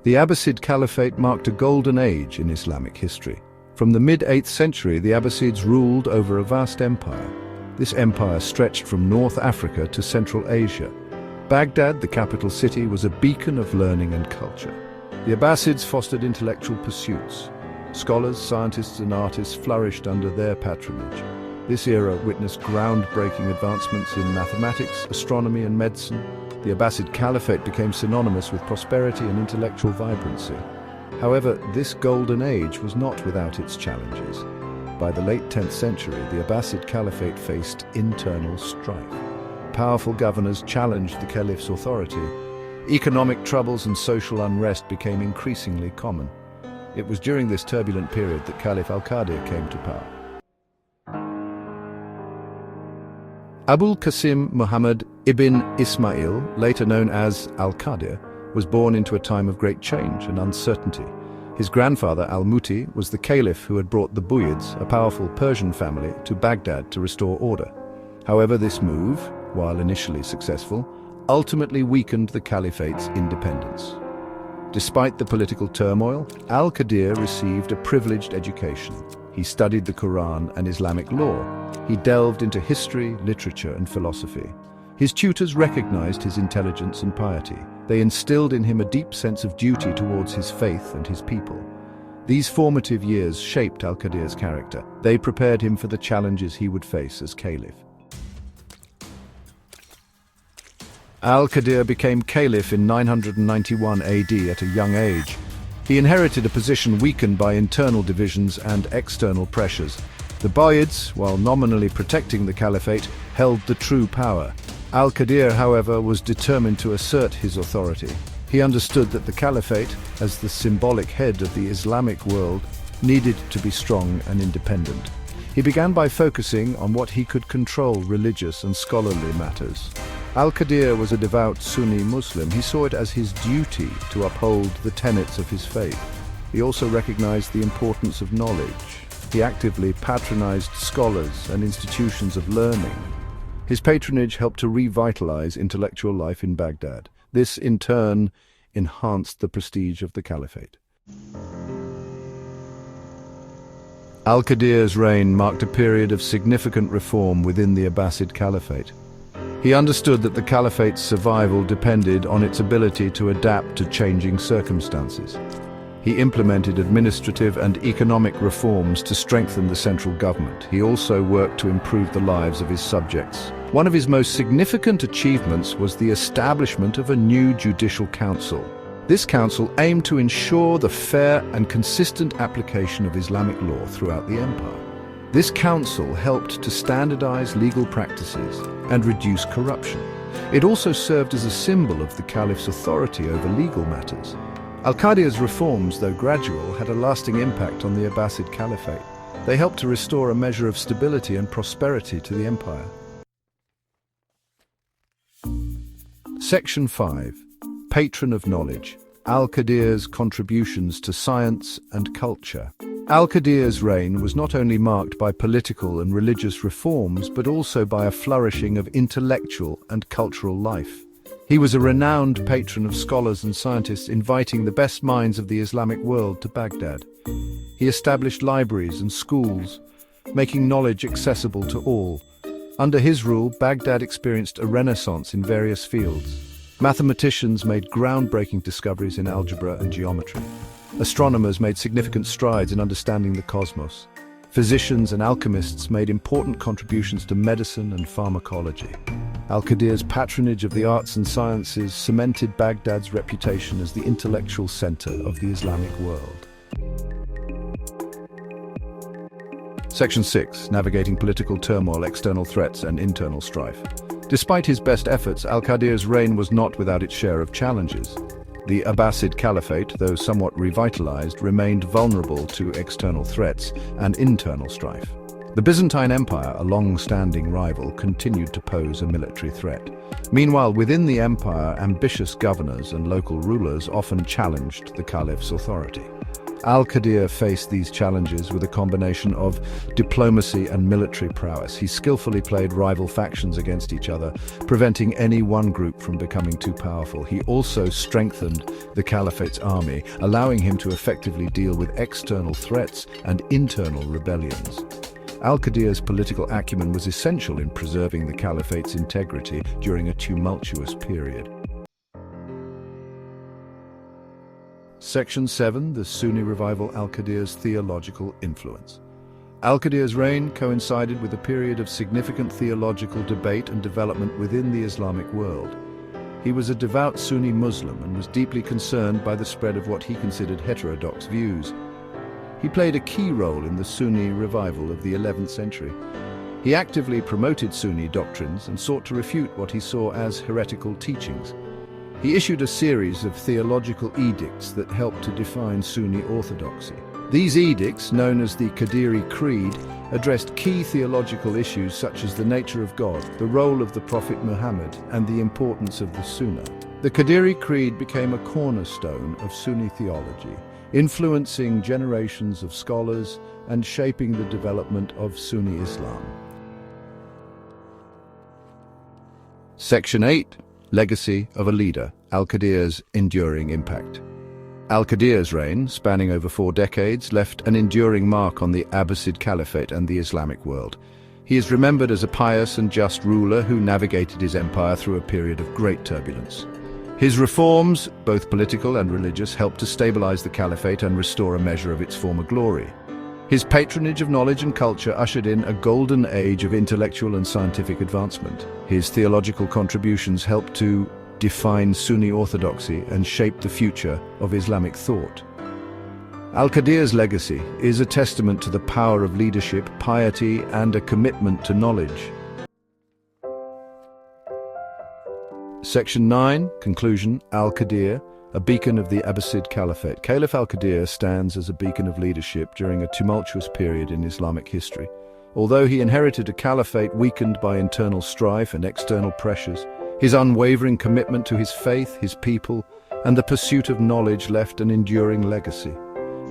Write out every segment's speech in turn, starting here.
The Abbasid Caliphate marked a golden age in Islamic history. From the mid-8th century, the Abbasids ruled over a vast empire. This empire stretched from North Africa to Central Asia. Baghdad, the capital city, was a beacon of learning and culture. The Abbasids fostered intellectual pursuits. Scholars, scientists, and artists flourished under their patronage. This era witnessed groundbreaking advancements in mathematics, astronomy, and medicine. The Abbasid Caliphate became synonymous with prosperity and intellectual vibrancy. However, this golden age was not without its challenges. By the late 10th century, the Abbasid Caliphate faced internal strife. Powerful governors challenged the Caliph's authority. Economic troubles and social unrest became increasingly common. It was during this turbulent period that Caliph Al-Qadir came to power. Abul Qasim Muhammad ibn Ismail, later known as Al-Qadir, was born into a time of great change and uncertainty. His grandfather, Al-Muti, was the Caliph who had brought the Buyids, a powerful Persian family, to Baghdad to restore order. However, this move, while initially successful, ultimately weakened the Caliphate's independence. Despite the political turmoil, Al-Qadir received a privileged education. He studied the Quran and Islamic law. He delved into history, literature, and philosophy. His tutors recognized his intelligence and piety. They instilled in him a deep sense of duty towards his faith and his people. These formative years shaped Al-Qadir's character. They prepared him for the challenges he would face as Caliph. Al-Qadir became Caliph in 991 AD at a young age. He inherited a position weakened by internal divisions and external pressures. The Buyids, while nominally protecting the Caliphate, held the true power. Al-Qadir, however, was determined to assert his authority. He understood that the Caliphate, as the symbolic head of the Islamic world, needed to be strong and independent. He began by focusing on what he could control: religious and scholarly matters. Al-Qadir was a devout Sunni Muslim. He saw it as his duty to uphold the tenets of his faith. He also recognized the importance of knowledge. He actively patronized scholars and institutions of learning. His patronage helped to revitalize intellectual life in Baghdad. This, in turn, enhanced the prestige of the Caliphate. Al-Qadir's reign marked a period of significant reform within the Abbasid Caliphate. He understood that the Caliphate's survival depended on its ability to adapt to changing circumstances. He implemented administrative and economic reforms to strengthen the central government. He also worked to improve the lives of his subjects. One of his most significant achievements was the establishment of a new judicial council. This council aimed to ensure the fair and consistent application of Islamic law throughout the empire. This council helped to standardize legal practices and reduce corruption. It also served as a symbol of the Caliph's authority over legal matters. Al-Qadir's reforms, though gradual, had a lasting impact on the Abbasid Caliphate. They helped to restore a measure of stability and prosperity to the empire. Section 5. Patron of Knowledge. Al-Qadir's contributions to science and culture. Al-Qadir's reign was not only marked by political and religious reforms, but also by a flourishing of intellectual and cultural life. He was a renowned patron of scholars and scientists, inviting the best minds of the Islamic world to Baghdad. He established libraries and schools, making knowledge accessible to all. Under his rule, Baghdad experienced a renaissance in various fields. Mathematicians made groundbreaking discoveries in algebra and geometry. Astronomers made significant strides in understanding the cosmos. Physicians and alchemists made important contributions to medicine and pharmacology. Al-Qadir's patronage of the arts and sciences cemented Baghdad's reputation as the intellectual center of the Islamic world. Section 6. Navigating political turmoil, external threats, and internal strife. Despite his best efforts, Al-Qadir's reign was not without its share of challenges. The Abbasid Caliphate, though somewhat revitalized, remained vulnerable to external threats and internal strife. The Byzantine Empire, a long-standing rival, continued to pose a military threat. Meanwhile, within the empire, ambitious governors and local rulers often challenged the Caliph's authority. Al-Qadir faced these challenges with a combination of diplomacy and military prowess. He skillfully played rival factions against each other, preventing any one group from becoming too powerful. He also strengthened the Caliphate's army, allowing him to effectively deal with external threats and internal rebellions. Al-Qadir's political acumen was essential in preserving the Caliphate's integrity during a tumultuous period. Section 7. The Sunni Revival. Al-Qadir's theological influence. Al-Qadir's reign coincided with a period of significant theological debate and development within the Islamic world. He was a devout Sunni Muslim and was deeply concerned by the spread of what he considered heterodox views. He played a key role in the Sunni revival of the 11th century. He actively promoted Sunni doctrines and sought to refute what he saw as heretical teachings. He issued a series of theological edicts that helped to define Sunni orthodoxy. These edicts, known as the Qadiri Creed, addressed key theological issues such as the nature of God, the role of the Prophet Muhammad, and the importance of the Sunnah. The Qadiri Creed became a cornerstone of Sunni theology, influencing generations of scholars and shaping the development of Sunni Islam. Section 8. Legacy of a leader. Al-Qadir's enduring impact. Al-Qadir's reign, spanning over 4 decades, left an enduring mark on the Abbasid Caliphate and the Islamic world. He is remembered as a pious and just ruler who navigated his empire through a period of great turbulence. His reforms, both political and religious, helped to stabilize the caliphate and restore a measure of its former glory. His patronage of knowledge and culture ushered in a golden age of intellectual and scientific advancement. His theological contributions helped to define Sunni orthodoxy and shape the future of Islamic thought. Al-Qadir's legacy is a testament to the power of leadership, piety, and a commitment to knowledge. Section 9. Conclusion. Al-Qadir, a beacon of the Abbasid Caliphate. Caliph Al-Qadir stands as a beacon of leadership during a tumultuous period in Islamic history. Although he inherited a caliphate weakened by internal strife and external pressures, his unwavering commitment to his faith, his people, and the pursuit of knowledge left an enduring legacy.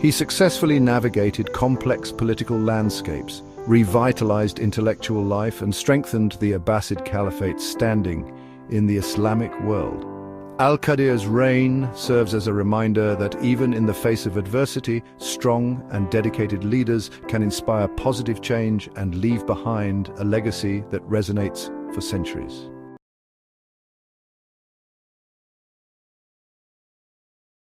He successfully navigated complex political landscapes, revitalized intellectual life, and strengthened the Abbasid Caliphate's standing in the Islamic world. Al-Qadir's reign serves as a reminder that even in the face of adversity, strong and dedicated leaders can inspire positive change and leave behind a legacy that resonates for centuries.